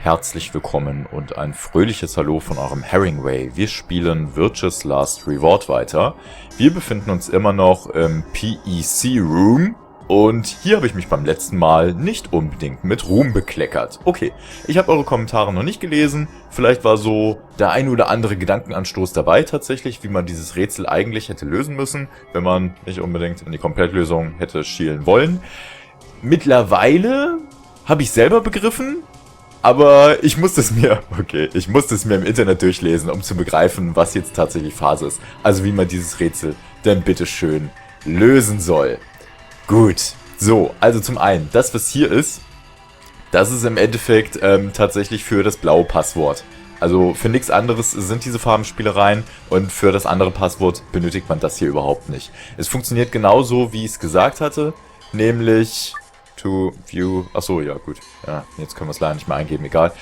Herzlich willkommen und ein fröhliches Hallo von eurem Heringway. Wir spielen Virtue's Last Reward weiter. Wir befinden uns immer noch im PEC-Raum und hier habe ich mich beim letzten Mal nicht unbedingt mit Ruhm bekleckert. Okay, ich habe eure Kommentare noch nicht gelesen. Vielleicht war so der ein oder andere Gedankenanstoß dabei tatsächlich, wie man dieses Rätsel eigentlich hätte lösen müssen, wenn man nicht unbedingt in die Komplettlösung hätte schielen wollen. Mittlerweile habe ich selber begriffen, aber ich musste es mir im Internet durchlesen, um zu begreifen, was jetzt tatsächlich Phase ist. Also wie man dieses Rätsel denn bitteschön lösen soll. Gut, so, also zum einen, das was hier ist, das ist im Endeffekt tatsächlich für das blaue Passwort. Also für nichts anderes sind diese Farbenspielereien und für das andere Passwort benötigt man das hier überhaupt nicht. Es funktioniert genauso, wie ich es gesagt hatte, nämlich to view, achso, ja gut, ja, jetzt können wir es leider nicht mehr eingeben, egal.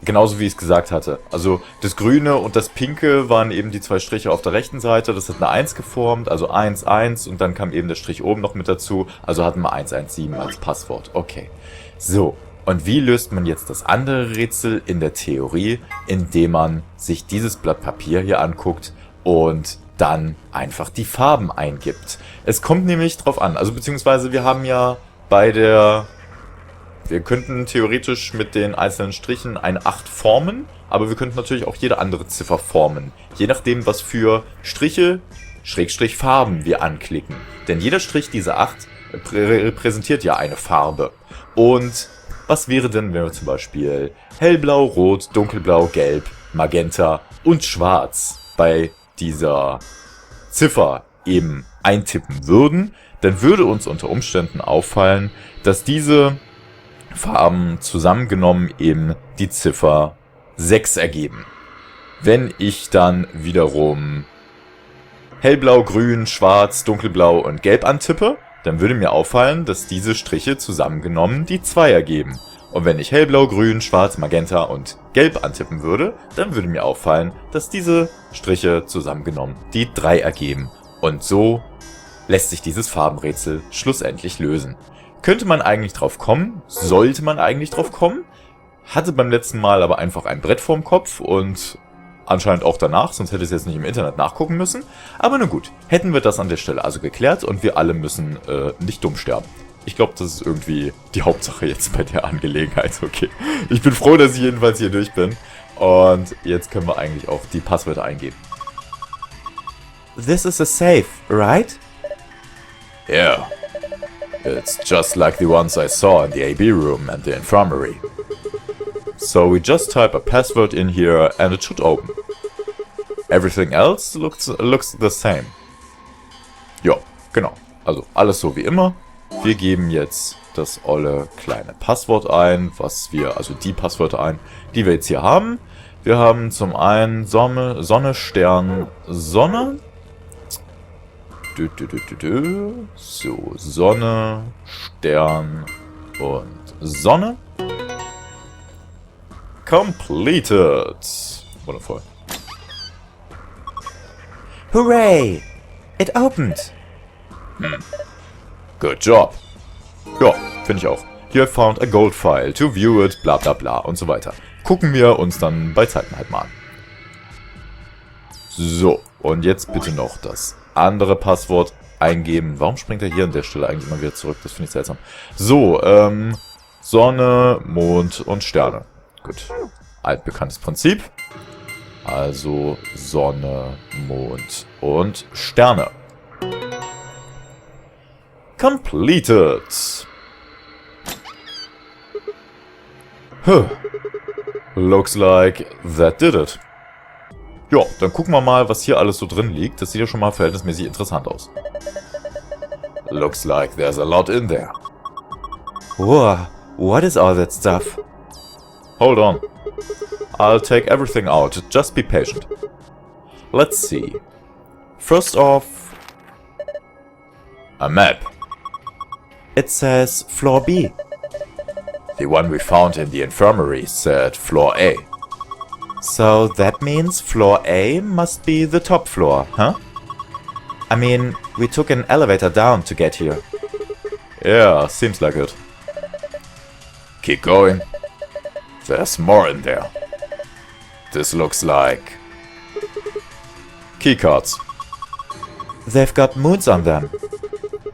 Genauso wie ich es gesagt hatte. Also das Grüne und das Pinke waren eben die zwei Striche auf der rechten Seite, das hat eine 1 geformt, also 1, 1 und dann kam eben der Strich oben noch mit dazu, also hatten wir 117 als Passwort. Okay, so. Und wie löst man jetzt das andere Rätsel in der Theorie, indem man sich dieses Blatt Papier hier anguckt und dann einfach die Farben eingibt. Es kommt nämlich drauf an, also beziehungsweise wir haben ja wir könnten theoretisch mit den einzelnen Strichen eine 8 formen, aber wir könnten natürlich auch jede andere Ziffer formen. Je nachdem, was für Striche, Schrägstrich Farben wir anklicken. Denn jeder Strich dieser 8 repräsentiert ja eine Farbe. Und was wäre denn, wenn wir zum Beispiel hellblau, rot, dunkelblau, gelb, magenta und schwarz bei dieser Ziffer eben eintippen würden? Dann würde uns unter Umständen auffallen, dass diese Farben zusammengenommen eben die Ziffer 6 ergeben. Wenn ich dann wiederum hellblau, grün, schwarz, dunkelblau und gelb antippe, dann würde mir auffallen, dass diese Striche zusammengenommen die 2 ergeben. Und wenn ich hellblau, grün, schwarz, magenta und gelb antippen würde, dann würde mir auffallen, dass diese Striche zusammengenommen die 3 ergeben. Und so lässt sich dieses Farbenrätsel schlussendlich lösen. Könnte man eigentlich drauf kommen? Sollte man eigentlich drauf kommen? Hatte beim letzten Mal aber einfach ein Brett vorm Kopf und anscheinend auch danach, sonst hätte ich es jetzt nicht im Internet nachgucken müssen. Aber nun gut, hätten wir das an der Stelle also geklärt und wir alle müssen nicht dumm sterben. Ich glaube, das ist irgendwie die Hauptsache jetzt bei der Angelegenheit. Okay, ich bin froh, dass ich jedenfalls hier durch bin. Und jetzt können wir eigentlich auch die Passwörter eingeben. This is a safe, right? Yeah, it's just like the ones I saw in the AB room and the infirmary. So we just type a password in here and it should open. Everything else looks the same. Ja, genau. Also alles so wie immer. Wir geben jetzt das olle kleine Passwort ein, also die Passwörter ein, die wir jetzt hier haben. Wir haben zum einen Sonne, Stern, Sonne. So, Sonne, Stern und Sonne. Completed. Wundervoll. Hooray! It opened! Good job. Ja, finde ich auch. You have found a gold file. To view it, bla bla bla und so weiter. Gucken wir uns dann bei Zeiten halt mal an. So, und jetzt bitte noch das andere Passwort eingeben. Warum springt er hier an der Stelle eigentlich immer wieder zurück? Das finde ich seltsam. So, Sonne, Mond und Sterne. Gut. Altbekanntes Prinzip. Also Sonne, Mond und Sterne. Completed. Looks like that did it. Ja, dann gucken wir mal, was hier alles so drin liegt. Das sieht ja schon mal verhältnismäßig interessant aus. Looks like there's a lot in there. Whoa, what is all that stuff? Hold on. I'll take everything out. Just be patient. Let's see. First off, a map. It says floor B. The one we found in the infirmary said floor A. So that means floor A must be the top floor, huh? I mean, we took an elevator down to get here. Yeah, seems like it. Keep going. There's more in there. This looks like... keycards. They've got moons on them.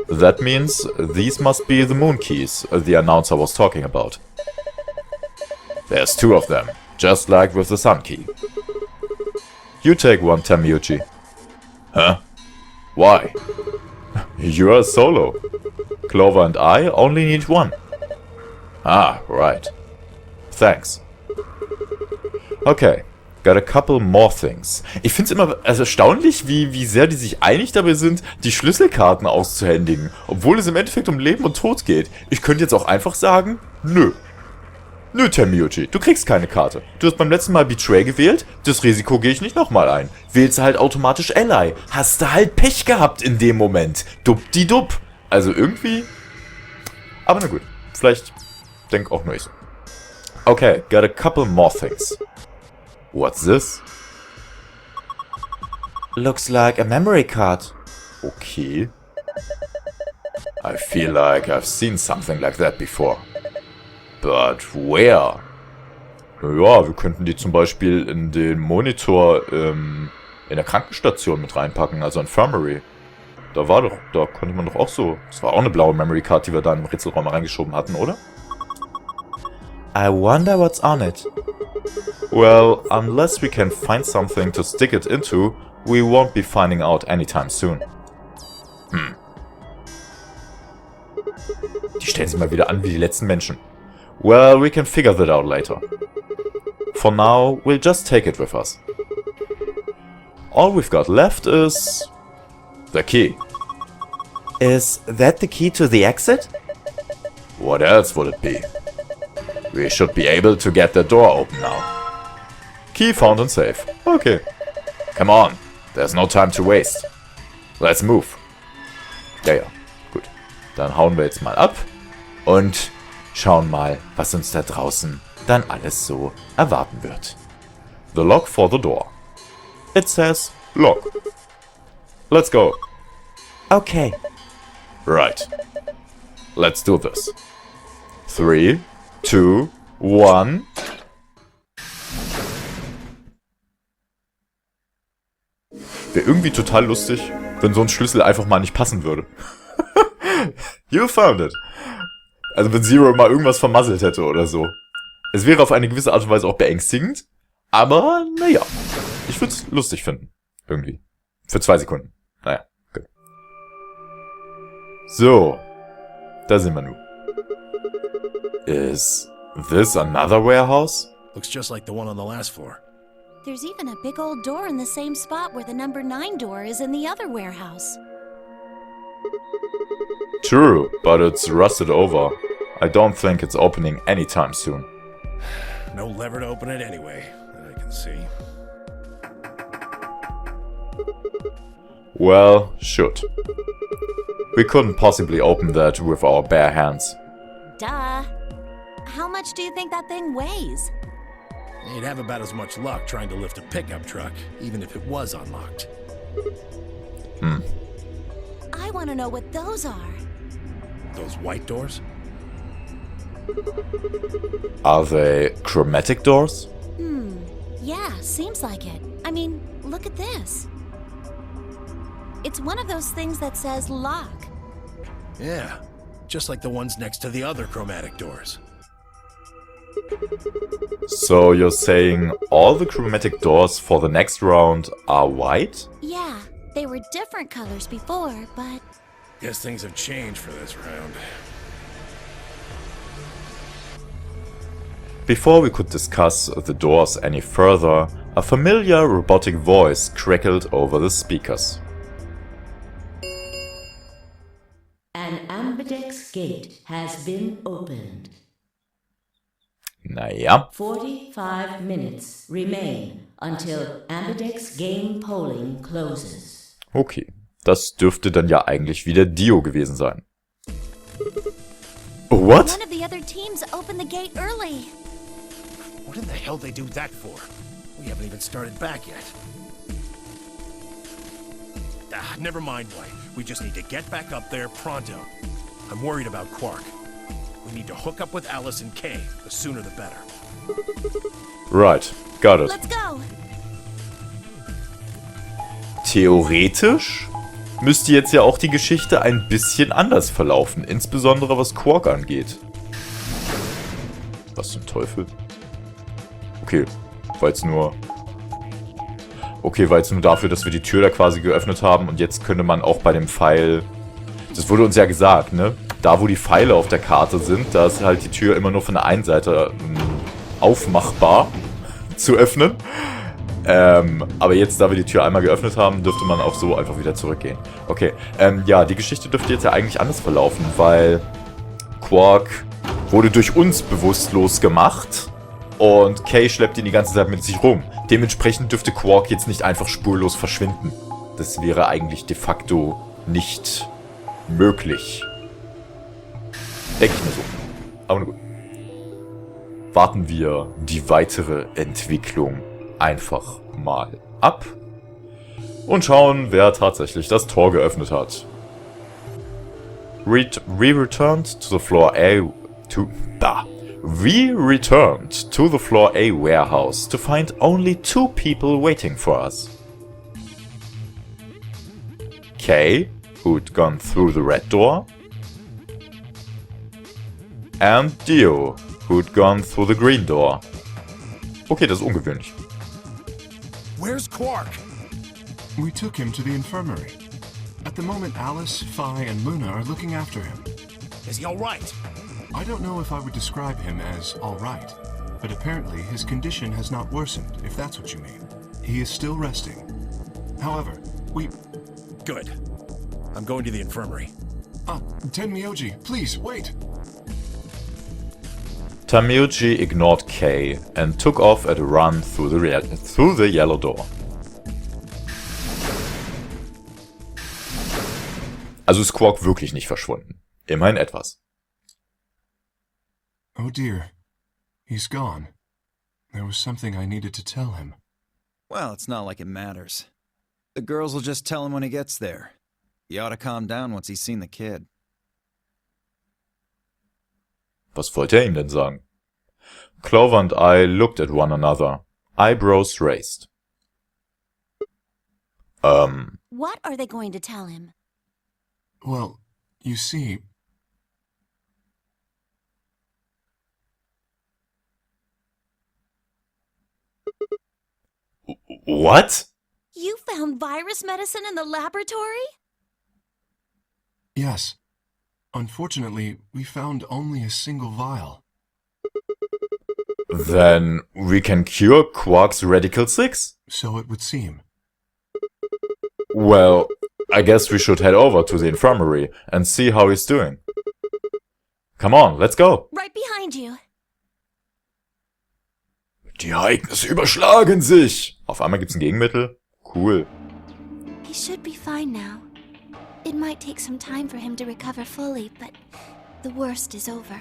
That means these must be the moon keys the announcer was talking about. There's 2 of them, just like with the sun key. You take one, Tamiuchi. Huh? Why? You're a solo. Clover and I only need 1. Ah, right. Thanks. Okay, got a couple more things. Ich find's immer erstaunlich, wie sehr die sich einig dabei sind, die Schlüsselkarten auszuhändigen, obwohl es im Endeffekt um Leben und Tod geht. Ich könnte jetzt auch einfach sagen, nö. Nö, Tamiuchi, du kriegst keine Karte. Du hast beim letzten Mal Betray gewählt, das Risiko gehe ich nicht nochmal ein. Wählst du halt automatisch Ally. Hast du halt Pech gehabt in dem Moment. Dupp-di-dupp. Also irgendwie... Aber na gut, vielleicht denk auch nur ich so. Okay, got a couple more things. What's this? Looks like a memory card. Okay. I feel like I've seen something like that before. But where? Ja, wir könnten die zum Beispiel in den Monitor in der Krankenstation mit reinpacken, also Infirmary. Da konnte man doch auch so... Das war auch eine blaue Memory Card, die wir da im Rätselraum reingeschoben hatten, oder? I wonder what's on it. Well, unless we can find something to stick it into, we won't be finding out anytime soon. Die stellen sich mal wieder an wie die letzten Menschen. Well, we can figure that out later. For now, we'll just take it with us. All we've got left is... the key. Is that the key to the exit? What else would it be? We should be able to get the door open now. Key found and safe. Okay. Come on, there's no time to waste. Let's move. Ja, gut. Dann hauen wir jetzt mal ab und schauen mal, was uns da draußen dann alles so erwarten wird. The lock for the door. It says lock. Let's go. Okay. Right. Let's do this. 3, 2, 1. Wäre irgendwie total lustig, wenn so ein Schlüssel einfach mal nicht passen würde. You found it. Also wenn Zero mal irgendwas vermasselt hätte oder so. Es wäre auf eine gewisse Art und Weise auch beängstigend, aber naja. Ich würde es lustig finden. Irgendwie. Für 2 Sekunden. Naja, gut. So. Da sind wir nun. Is this another warehouse? Looks just like the one on the last floor. There's even a big old door in the same spot where the number 9 door is in the other warehouse. True, but it's rusted over. I don't think it's opening anytime soon. No lever to open it anyway, that I can see. Well, should. We couldn't possibly open that with our bare hands. Duh. How much do you think that thing weighs? You'd have about as much luck trying to lift a pickup truck, even if it was unlocked. I want to know what those are. Those white doors? Are they chromatic doors? Yeah, seems like it. I mean, look at this. It's one of those things that says lock. Yeah, just like the ones next to the other chromatic doors. So you're saying all the chromatic doors for the next round are white? Yeah, they were different colors before, but... Guess things have changed for this round. Before we could discuss the doors any further, a familiar robotic voice crackled over the speakers. An ambidex gate has been opened. Naja. 45 minutes remain until ambidex game polling closes. Okay, das dürfte dann ja eigentlich wieder Dio gewesen sein. What? One of the other teams opened the gate early. What in the hell they do that for? We haven't even started back yet. Never mind, White. We just need to get back up there pronto. I'm worried about Quark. We need to hook up with Alice and Kay. The sooner the better. Right, got it. Let's go. Theoretisch müsste jetzt ja auch die Geschichte ein bisschen anders verlaufen, insbesondere was Quark angeht. Was zum Teufel? Okay, war jetzt nur... Okay, war jetzt nur dafür, dass wir die Tür da quasi geöffnet haben und jetzt könnte man auch bei dem Pfeil... Das wurde uns ja gesagt, ne? Da, wo die Pfeile auf der Karte sind, da ist halt die Tür immer nur von der einen Seite aufmachbar zu öffnen. Aber jetzt, da wir die Tür einmal geöffnet haben, dürfte man auch so einfach wieder zurückgehen. Okay, ja, die Geschichte dürfte jetzt ja eigentlich anders verlaufen, weil Quark wurde durch uns bewusstlos gemacht und Kay schleppt ihn die ganze Zeit mit sich rum. Dementsprechend dürfte Quark jetzt nicht einfach spurlos verschwinden. Das wäre eigentlich de facto nicht möglich. Denke ich mir so. Aber na gut. Warten wir die weitere Entwicklung einfach mal ab und schauen, wer tatsächlich das Tor geöffnet hat. We returned to the floor A warehouse to find only 2 people waiting for us. Kay, who'd gone through the red door, and Dio, who'd gone through the green door. Okay, das ist ungewöhnlich. Where's Quark? We took him to the infirmary. At the moment, Alice, Phi, and Luna are looking after him. Is he all right? I don't know if I would describe him as all right, but apparently his condition has not worsened, if that's what you mean. He is still resting. However, we... Good. I'm going to the infirmary. Tenmyoji, please, wait! Tenmyoji ignored Kay and took off at a run through the yellow door. Also ist Quark wirklich nicht verschwunden. Immerhin etwas. Oh dear. He's gone. There was something I needed to tell him. Well, it's not like it matters. The girls will just tell him when he gets there. He ought to calm down once he's seen the kid. Was wollte ihm denn sagen? Clover and I looked at one another, eyebrows raised. What are they going to tell him? Well, you see... What? You found virus medicine in the laboratory? Yes. Unfortunately, we found only a single vial. Then we can cure Quark's Radical 6? So it would seem. Well, I guess we should head over to the infirmary and see how he's doing. Come on, let's go. Right behind you. Die Ereignisse überschlagen sich. Auf einmal gibt's ein Gegenmittel. Cool. He should be fine now. It might take some time for him to recover fully, but the worst is over.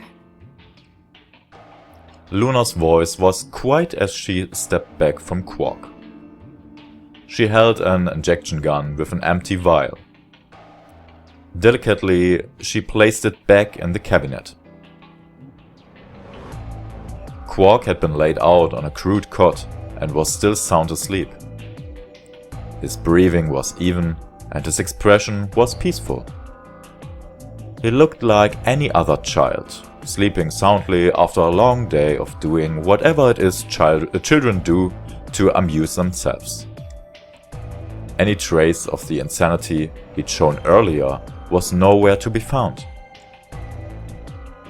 Luna's voice was quiet as she stepped back from Quark. She held an injection gun with an empty vial. Delicately, she placed it back in the cabinet. Quark had been laid out on a crude cot and was still sound asleep. His breathing was even and his expression was peaceful. He looked like any other child, sleeping soundly after a long day of doing whatever it is children do to amuse themselves. Any trace of the insanity he'd shown earlier was nowhere to be found.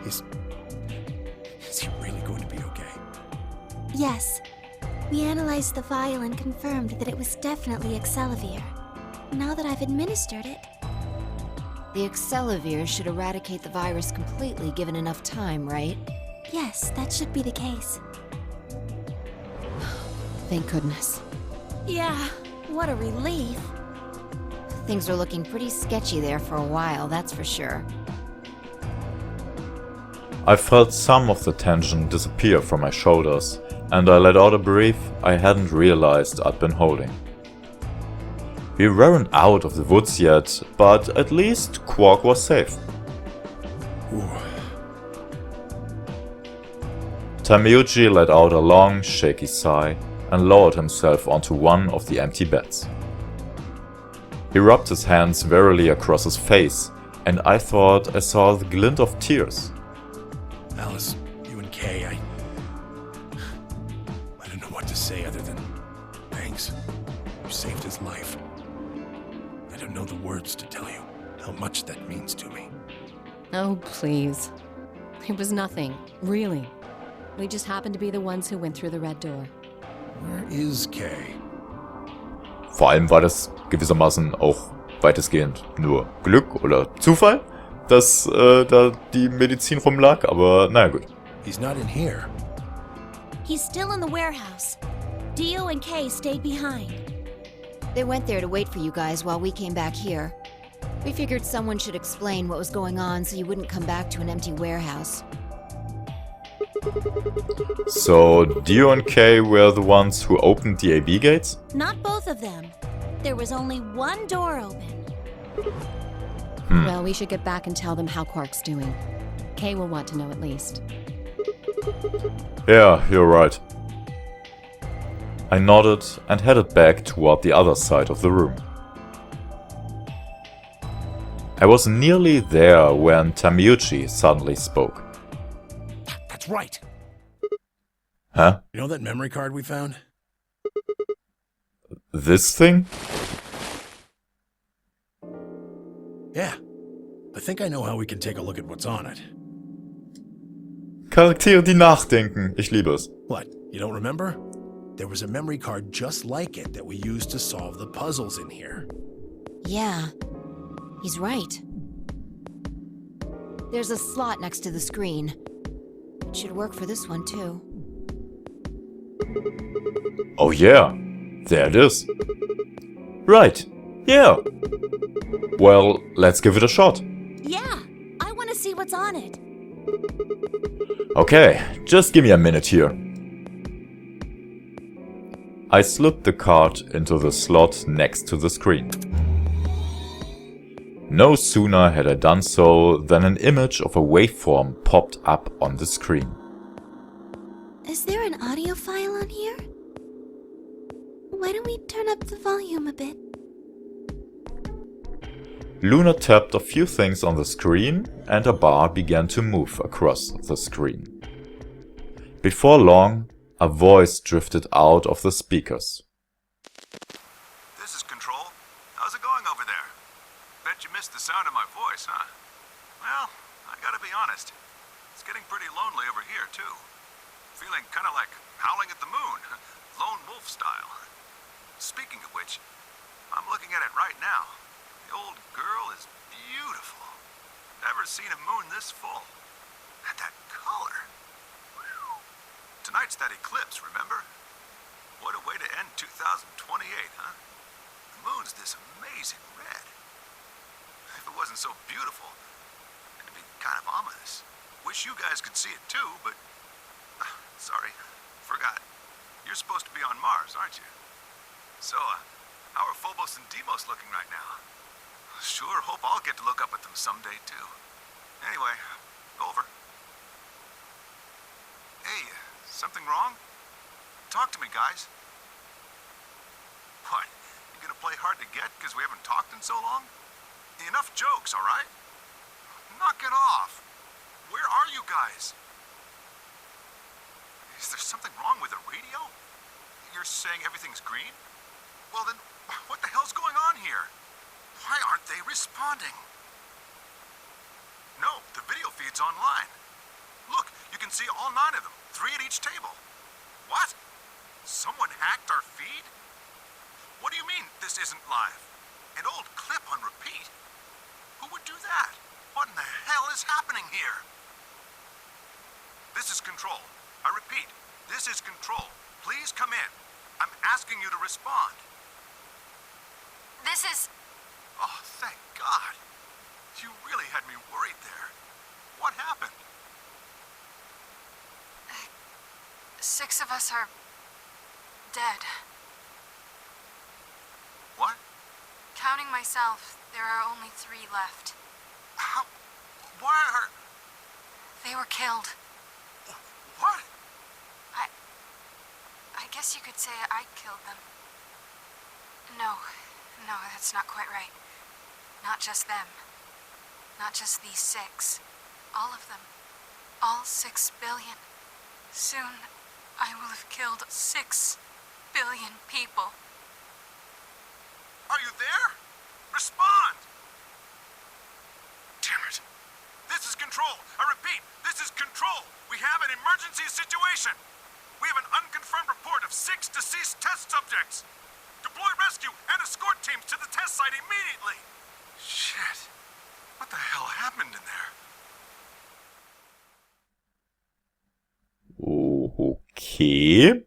Is he really going to be okay? Yes. We analyzed the vial and confirmed that it was definitely Excelivir. Now that I've administered it... The Excelivir should eradicate the virus completely given enough time, right? Yes, that should be the case. Thank goodness. Yeah, what a relief. Things are looking pretty sketchy there for a while, that's for sure. I felt some of the tension disappear from my shoulders, and I let out a breath I hadn't realized I'd been holding. We weren't out of the woods yet, but at least Quark was safe. Tamiyuji let out a long, shaky sigh and lowered himself onto one of the empty beds. He rubbed his hands wearily across his face, and I thought I saw the glint of tears. Alice, you and Kay, I don't know what to say other than thanks. You saved his life. I don't know the words to tell you how much that means to me. Oh, please. It was nothing, really. We just happened to be the ones who went through the red door. Where is Kay? Vor allem war das gewissermaßen auch weitestgehend nur Glück oder Zufall, dass da die Medizin rumlag, aber naja gut. He's not in here. He's still in the warehouse. Dio and Kay stayed behind. They went there to wait for you guys while we came back here. We figured someone should explain what was going on so you wouldn't come back to an empty warehouse. So, Dio and Kay were the ones who opened the AB gates? Not both of them. There was only one door open. Well, we should get back and tell them how Quark's doing. Kay will want to know at least. Yeah, you're right. I nodded and headed back toward the other side of the room. I was nearly there when Tamiyuji suddenly spoke. That's right. Huh? You know that memory card we found? This thing? Yeah. I think I know how we can take a look at what's on it. Charaktere, die nachdenken. Ich liebe es. What? You don't remember? There was a memory card just like it that we used to solve the puzzles in here. Yeah, he's right. There's a slot next to the screen. It should work for this one, too. Oh yeah, there it is. Right, yeah. Well, let's give it a shot. Yeah, I want to see what's on it. Okay, just give me a minute here. I slipped the card into the slot next to the screen. No sooner had I done so than an image of a waveform popped up on the screen. Is there an audio file on here? Why don't we turn up the volume a bit? Luna tapped a few things on the screen and a bar began to move across the screen. Before long, a voice drifted out of the speakers. This is Control. How's it going over there? Bet you missed the sound of my voice, huh? Well, I gotta be honest. It's getting pretty lonely over here, too. Feeling kinda like howling at the moon. Lone wolf style. Speaking of which, I'm looking at it right now. The old girl is beautiful. Never seen a moon this full. And that color. Tonight's that eclipse, remember? What a way to end 2028, huh? The moon's this amazing red. If it wasn't so beautiful, it'd be kind of ominous. Wish you guys could see it too, but... sorry, forgot. You're supposed to be on Mars, aren't you? So, how are Phobos and Deimos looking right now? Sure hope I'll get to look up at them someday too. Anyway, over. Hey, something wrong? Talk to me, guys. What? You gonna play hard to get because we haven't talked in so long? Enough jokes, all right? Knock it off. Where are you guys? Is there something wrong with the radio? You're saying everything's green? Well then, what the hell's going on here? Why aren't they responding? No, the video feed's online. Look, you can see all 9 of them, 3 at each table. What? Someone hacked our feed? What do you mean this isn't live? An old clip on repeat? Who would do that? What in the hell is happening here? This is Control. I repeat, this is Control. Please come in. I'm asking you to respond. This is... Oh, thank God. You really had me worried there. What happened? 6 of us are... dead. What? Counting myself, there are only 3 left. How? Why are... They were killed. What? guess you could say I killed them. No, that's not quite right. Not just them. Not just these 6. All of them. All 6 billion. Soon, I will have killed 6 billion people. Are you there? Respond! Damn it. This is Control. I repeat, this is Control. We have an emergency situation. We have an unconfirmed report of 6 deceased test subjects. Deploy rescue and escort teams to the test site immediately. Shit. What the hell happened in there? Okay.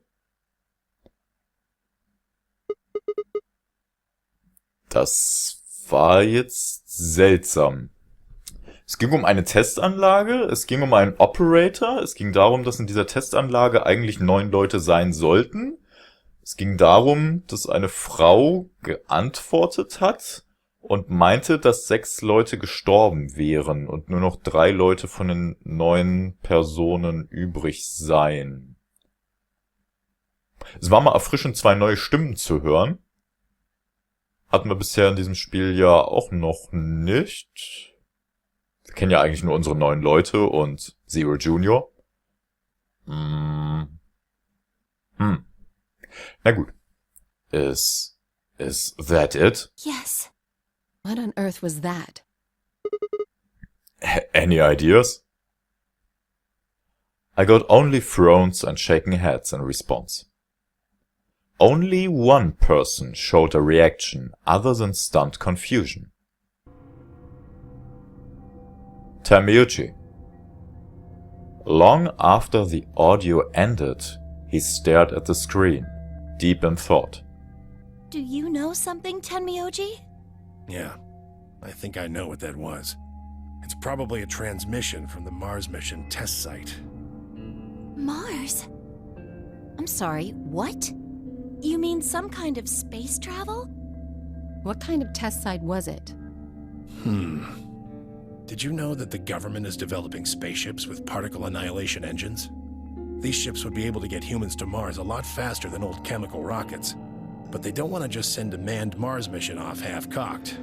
Das war jetzt seltsam. Es ging um eine Testanlage, es ging um einen Operator, es ging darum, dass in dieser Testanlage eigentlich 9 Leute sein sollten. Es ging darum, dass eine Frau geantwortet hat und meinte, dass 6 Leute gestorben wären und nur noch 3 Leute von den 9 Personen übrig seien. Es war mal erfrischend, 2 neue Stimmen zu hören. Hatten wir bisher in diesem Spiel ja auch noch nicht. Wir kennen ja eigentlich nur unsere 9 Leute und Zero Junior. Na gut. Is that it? Yes. What on earth was that? Any ideas? I got only frowns and shaking heads in response. Only one person showed a reaction other than stunned confusion. Tamiyuchi. Long after the audio ended, he stared at the screen, deep in thought. Do you know something, Tenmyoji? Yeah, I think I know what that was. It's probably a transmission from the Mars mission test site. Mars? I'm sorry, what? You mean some kind of space travel? What kind of test site was it? Did you know that the government is developing spaceships with particle annihilation engines? These ships would be able to get humans to Mars a lot faster than old chemical rockets. But they don't want to just send a manned Mars mission off half-cocked.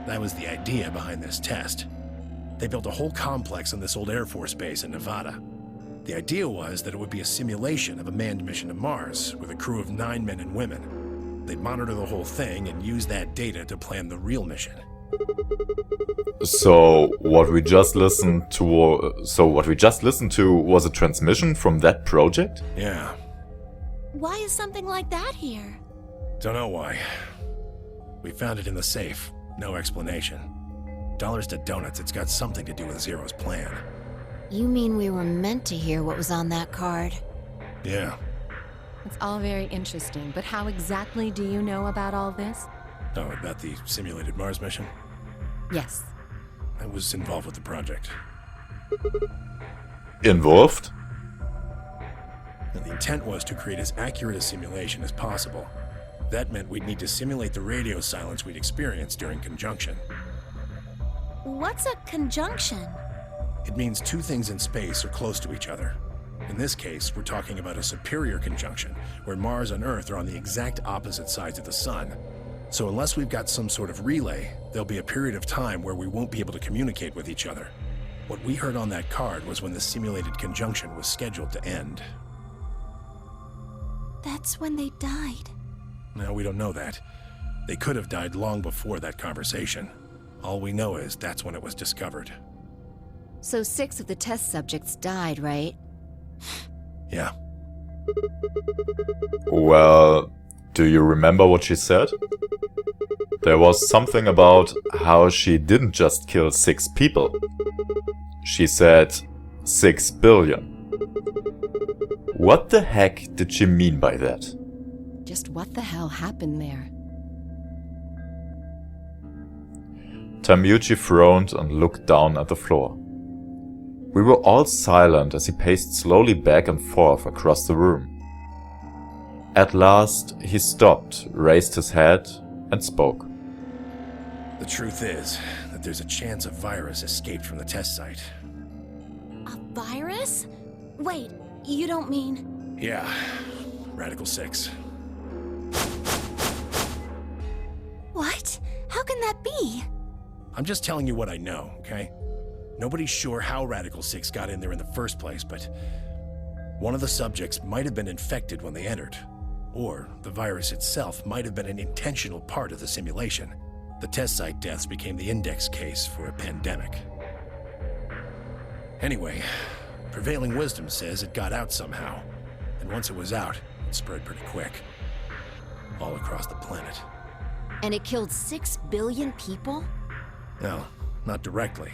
That was the idea behind this test. They built a whole complex on this old Air Force base in Nevada. The idea was that it would be a simulation of a manned mission to Mars with a crew of 9 men and women. They'd monitor the whole thing and use that data to plan the real mission. So what we just listened to was a transmission from that project? Yeah. Why is something like that here? Don't know why. We found it in the safe. No explanation. Dollars to donuts, it's got something to do with Zero's plan. You mean we were meant to hear what was on that card? Yeah. It's all very interesting, but how exactly do you know about all this? Oh, about the simulated Mars mission? Yes. I was involved with the project. Involved? And the intent was to create as accurate a simulation as possible. That meant we'd need to simulate the radio silence we'd experienced during conjunction. What's a conjunction? It means 2 things in space are close to each other. In this case, we're talking about a superior conjunction, where Mars and Earth are on the exact opposite sides of the Sun. So unless we've got some sort of relay, there'll be a period of time where we won't be able to communicate with each other. What we heard on that card was when the simulated conjunction was scheduled to end. That's when they died. No, we don't know that. They could have died long before that conversation. All we know is that's when it was discovered. So 6 of the test subjects died, right? Yeah. Well, do you remember what she said? There was something about how she didn't just kill 6 people. She said 6 billion. What the heck did she mean by that? Just what the hell happened there? Tamiyuchi frowned and looked down at the floor. We were all silent as he paced slowly back and forth across the room. At last, he stopped, raised his head, and spoke. The truth is that there's a chance a virus escaped from the test site. A virus? Wait, you don't mean... Yeah. Radical 6. What? How can that be? I'm just telling you what I know, okay? Nobody's sure how Radical 6 got in there in the first place, but one of the subjects might have been infected when they entered. Or the virus itself might have been an intentional part of the simulation. The test site deaths became the index case for a pandemic. Anyway, prevailing wisdom says it got out somehow. And once it was out, it spread pretty quick. All across the planet. And it killed 6 billion people? No, not directly.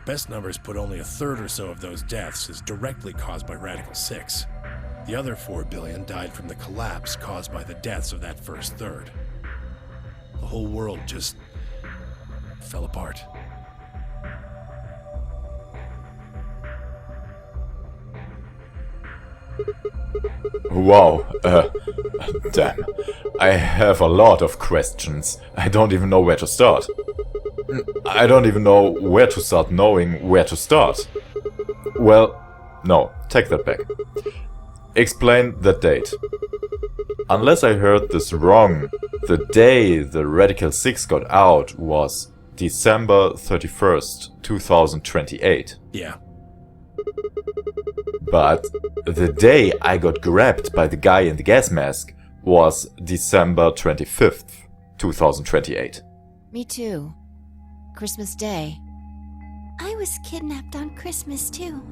Best numbers put only a third or so of those deaths as directly caused by Radical 6. The other 4 billion died from the collapse caused by the deaths of that first third. The whole world just fell apart. Wow, damn. I have a lot of questions. I don't even know where to start. I don't even know where to start knowing where to start. Well, no, take that back. Explain that date. Unless I heard this wrong, the day the Radical 6 got out was December 31st, 2028. Yeah. But the day I got grabbed by the guy in the gas mask was December 25th, 2028. Me too. Christmas Day. I was kidnapped on Christmas too.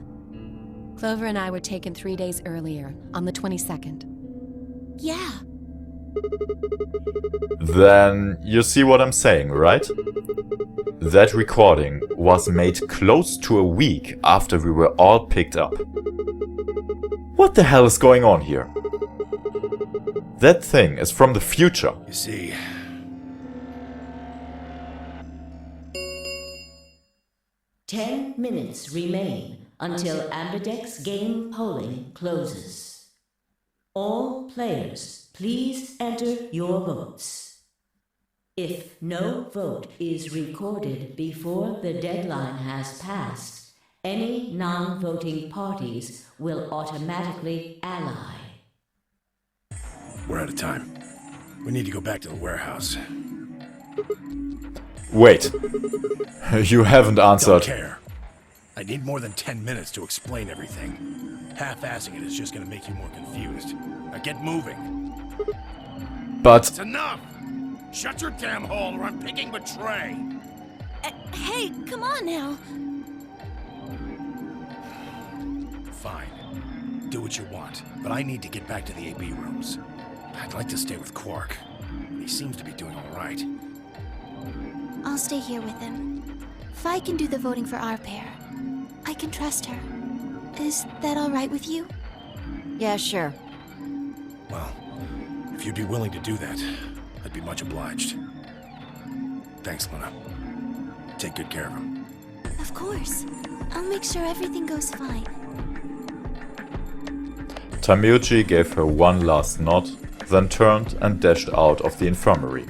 Clover and I were taken 3 days earlier, on the 22nd. Yeah. Then you see what I'm saying, right? That recording was made close to a week after we were all picked up. What the hell is going on here? That thing is from the future. You see, 10 minutes remain until Ambidex game polling closes. All players, please enter your votes. If no vote is recorded before the deadline has passed, any non-voting parties will automatically ally. we're out of time. We need to go back to the warehouse. Wait. You haven't Don't answered. care. I need more than 10 minutes to explain everything. Half-assing it is just gonna make you more confused. Now get moving. But It's enough! Shut your damn hole or I'm picking betray! Hey, come on now. Fine. Do what you want, but I need to get back to the AB rooms. I'd like to stay with Quark. He seems to be doing all right. I'll stay here with him. Fi can do the voting for our pair. I can trust her. Is that all right with you? Yeah, sure. Well, if you'd be willing to do that, I'd be much obliged. Thanks, Luna. Take good care of him. Of course. I'll make sure everything goes fine. Tameuchi gave her one last nod, then turned and dashed out of the infirmary.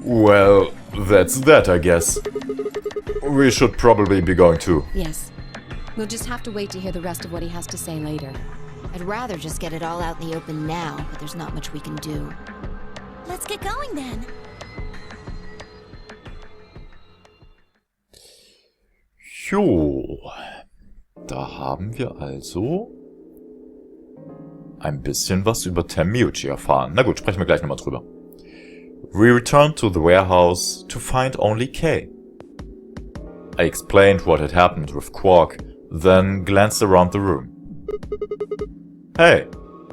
Well, that's that, I guess. We should probably be going too. Yes. We'll just have to wait to hear the rest of what he has to say later. I'd rather just get it all out in the open now, but there's not much we can do. Let's get going then. Jo, da haben wir also ein bisschen was über Tameuchi erfahren. Na gut, sprechen wir gleich nochmal drüber. We returned to the warehouse to find only Kay. I explained what had happened with Quark, then glanced around the room. Hey,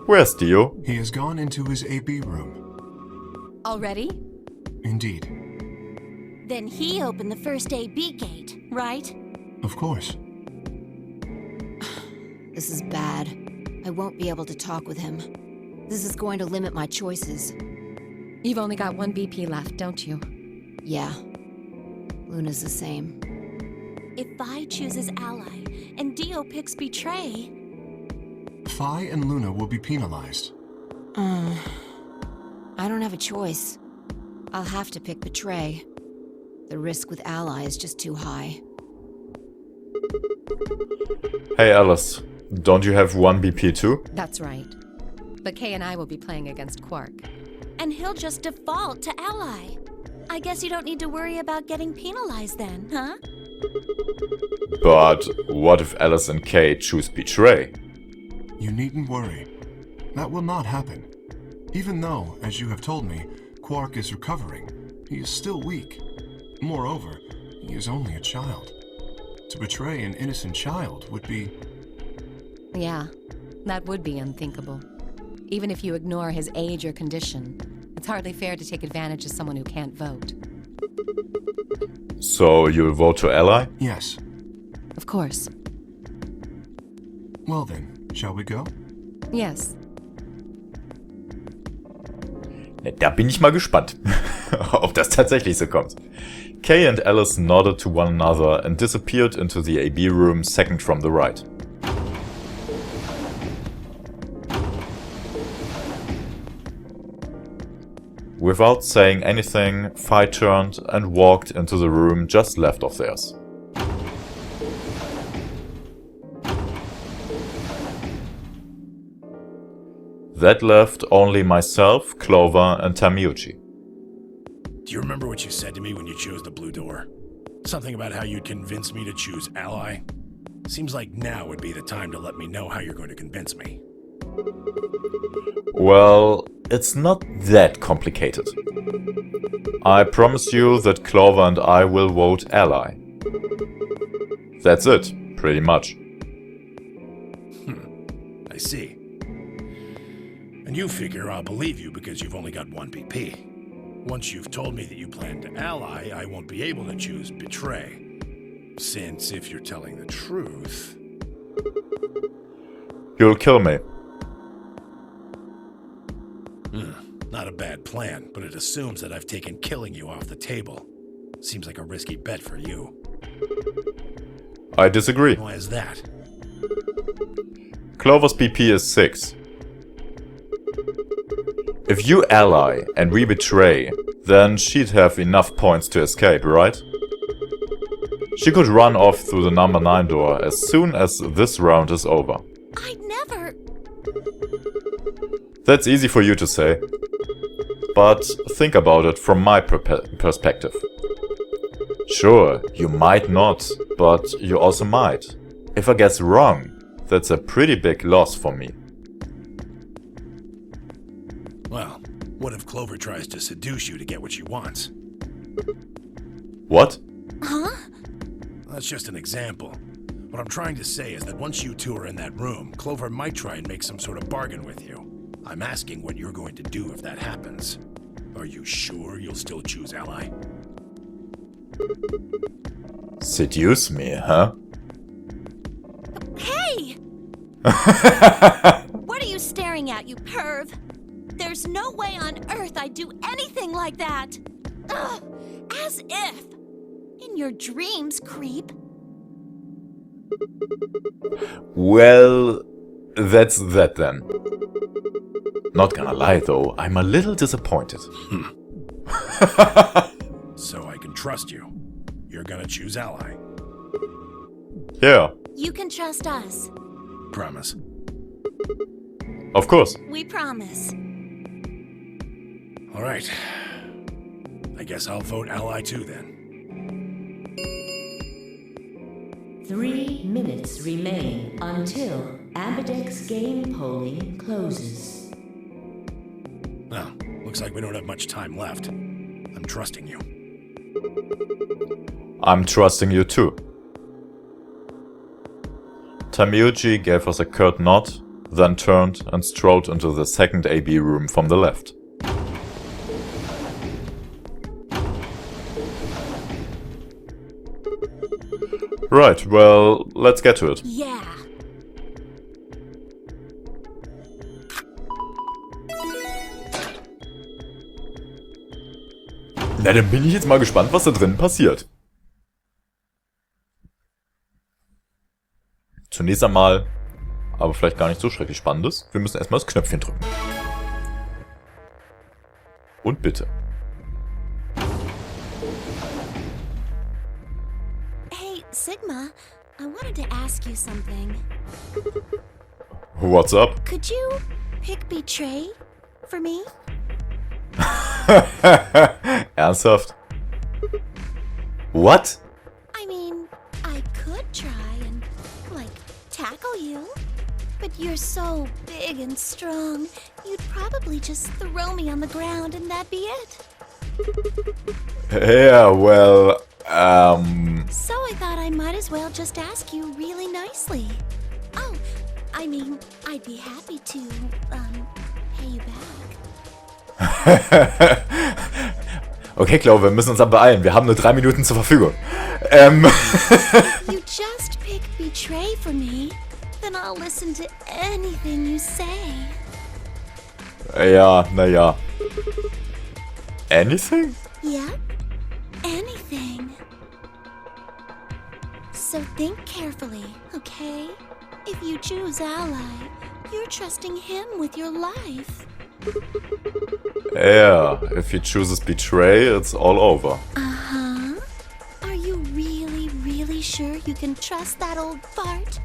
where's Dio? He has gone into his AB room. Already? Indeed. Then he opened the first AB gate, right? Of course. This is bad. I won't be able to talk with him. This is going to limit my choices. You've only got one BP left, don't you? Yeah. Luna's the same. If Vi chooses ally and Dio picks betray... Fi and Luna will be penalized. I don't have a choice. I'll have to pick betray. The risk with ally is just too high. Hey Alice, don't you have 1 BP too? That's right. But Kay and I will be playing against Quark. And he'll just default to ally. I guess you don't need to worry about getting penalized then, huh? But what if Alice and Kay choose betray? You needn't worry. That will not happen. Even though, as you have told me, Quark is recovering, he is still weak. Moreover, he is only a child. To betray an innocent child would be... Yeah, that would be unthinkable. Even if you ignore his age or condition, it's hardly fair to take advantage of someone who can't vote. So you'll vote to ally? Yes. Of course. Well then, shall we go? Yes. Da bin ich mal gespannt, ob das tatsächlich so kommt. Kay and Alice nodded to one another and disappeared into the AB room second from the right. Without saying anything, Phi turned and walked into the room just left of theirs. That left only myself, Clover, and Tamiuchi. Do you remember what you said to me when you chose the blue door? Something about how you'd convince me to choose ally? Seems like now would be the time to let me know how you're going to convince me. Well, it's not that complicated. I promise you that Clover and I will vote ally. That's it, pretty much. I see. And you figure I'll believe you because you've only got 1 BP. Once you've told me that you plan to ally, I won't be able to choose betray. Since if you're telling the truth... You'll kill me. Not a bad plan, but it assumes that I've taken killing you off the table. Seems like a risky bet for you. I disagree. Why is that? Clover's BP is 6. If you ally and we betray, then she'd have enough points to escape, right? She could run off through the number 9 door as soon as this round is over. I'd never... That's easy for you to say. But think about it from my perspective. Sure, you might not, but you also might. If I guess wrong, that's a pretty big loss for me. Well, what if Clover tries to seduce you to get what she wants? What? Huh? That's just an example. What I'm trying to say is that once you two are in that room, Clover might try and make some sort of bargain with you. I'm asking what you're going to do if that happens. Are you sure you'll still choose ally? Seduce me, huh? Hey! What are you staring at, you perv? There's no way on earth I'd do anything like that! Ugh! As if! In your dreams, creep. Well, that's that then. Not gonna lie though, I'm a little disappointed. So I can trust you. You're gonna choose ally. Yeah. You can trust us. Promise. Of course. We promise. All right. I guess I'll vote ally too then. 3 minutes remain until Ambidex's game polling closes. Well, looks like we don't have much time left. I'm trusting you. I'm trusting you too. Tamiuchi gave us a curt nod, then turned and strolled into the second AB room from the left. Right, well, let's get to it. Yeah. Na, dann bin ich jetzt mal gespannt, was da drin passiert. Zunächst einmal, aber vielleicht gar nicht so schrecklich Spannendes. Wir müssen erstmal das Knöpfchen drücken. Und bitte. Hey, Sigma, I wanted to ask you something. What's up? Could you pick betray for me? Ernsthaft? What? I mean, I could try and, like, tackle you. But you're so big and strong, you'd probably just throw me on the ground and that'd be it. Yeah, well, So I thought I might as well just ask you really nicely. Oh, I mean, I'd be happy to, pay you back. Okay, Chloe, wir müssen uns aber beeilen. Wir haben nur 3 Minuten zur Verfügung. You just pick betray for me, then I'll listen to anything you say. Ja, naja. Anything? Yep, anything. So think carefully, okay? If you choose ally, you're trusting him with your life. Yeah, if he chooses betray, it's all over. Uh-huh. Are you really, really sure you can trust that old fart?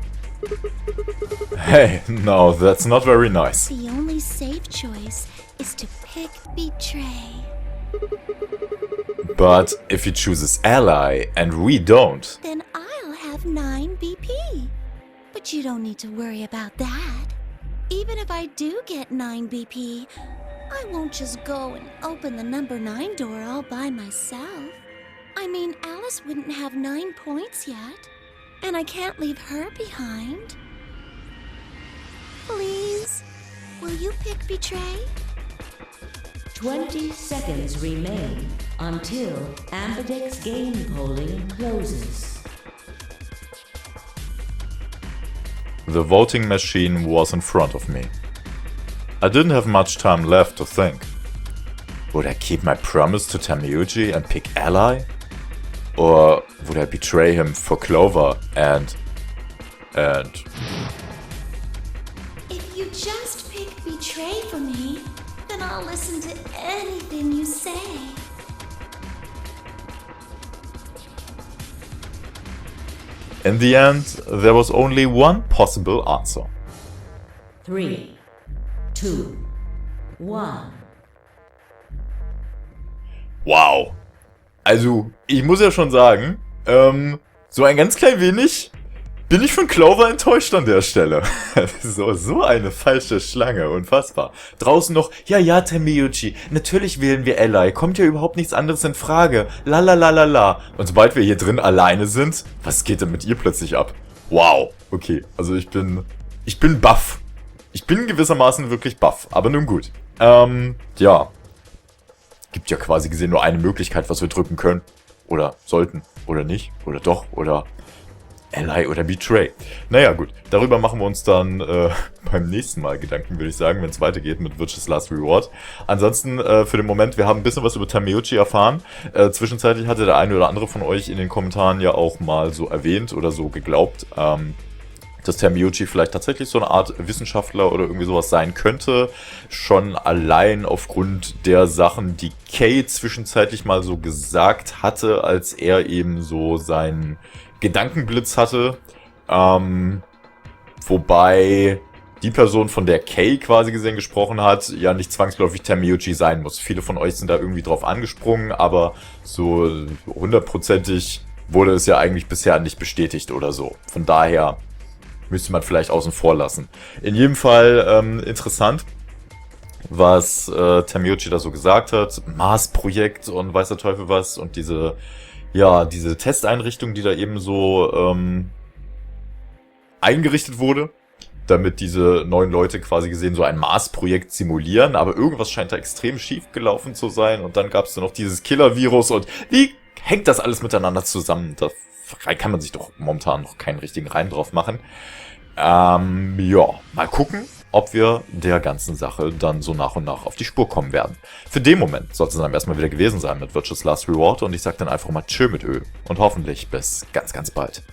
Hey, no, that's not very nice. The only safe choice is to pick betray. But if he chooses ally and we don't, Then I'll have 9 BP. But you don't need to worry about that. Even if I do get 9 BP, I won't just go and open the number 9 door all by myself. I mean, Alice wouldn't have 9 points yet. And I can't leave her behind. Please, will you pick betray? 20 seconds remain until Ambidex's game polling closes. the voting machine was in front of me. I didn't have much time left to think. Would I keep my promise to Tamiyuji and pick ally? Or would I betray him for Clover and... If you just pick betray for me, then I'll listen to anything you say. In the end, there was only one possible answer. 3, 2, 1. Wow. Also, ich muss ja schon sagen, so ein ganz klein wenig bin ich von Clover enttäuscht an der Stelle. So eine falsche Schlange, unfassbar. Draußen noch, ja, Tamiyuji, natürlich wählen wir Ally, kommt ja überhaupt nichts anderes in Frage. La. Und sobald wir hier drin alleine sind, was geht denn mit ihr plötzlich ab? Wow, okay, also ich bin baff. Ich bin gewissermaßen wirklich baff, aber nun gut. Ja. Gibt ja quasi gesehen nur eine Möglichkeit, was wir drücken können. Oder sollten, oder nicht, oder doch, oder... Ally oder Betray. Naja, gut. Darüber machen wir uns dann beim nächsten Mal Gedanken, würde ich sagen, wenn es weitergeht mit Virtue's Last Reward. Ansonsten, für den Moment, wir haben ein bisschen was über Tamiyuji erfahren. Zwischenzeitlich hatte der eine oder andere von euch in den Kommentaren ja auch mal so erwähnt oder so geglaubt, dass Tamiyuji vielleicht tatsächlich so eine Art Wissenschaftler oder irgendwie sowas sein könnte. Schon allein aufgrund der Sachen, die Kay zwischenzeitlich mal so gesagt hatte, als er eben so seinen Gedankenblitz hatte, wobei die Person, von der Kay quasi gesehen gesprochen hat, ja nicht zwangsläufig Tamiyuji sein muss. Viele von euch sind da irgendwie drauf angesprungen, aber so hundertprozentig wurde es ja eigentlich bisher nicht bestätigt oder so. Von daher müsste man vielleicht außen vor lassen. In jedem Fall interessant, was Tamiyuji da so gesagt hat. Mars-Projekt und weiß der Teufel was und diese Testeinrichtung, die da eben so eingerichtet wurde, damit diese 9 Leute quasi gesehen so ein Mars-Projekt simulieren, aber irgendwas scheint da extrem schief gelaufen zu sein und dann gab es da noch dieses Killer-Virus und wie hängt das alles miteinander zusammen? Da kann man sich doch momentan noch keinen richtigen Reim drauf machen. Mal gucken, ob wir der ganzen Sache dann so nach und nach auf die Spur kommen werden. Für den Moment soll es dann erstmal wieder gewesen sein mit Virtue's Last Reward und ich sag dann einfach mal tschö mit Ö und hoffentlich bis ganz, ganz bald.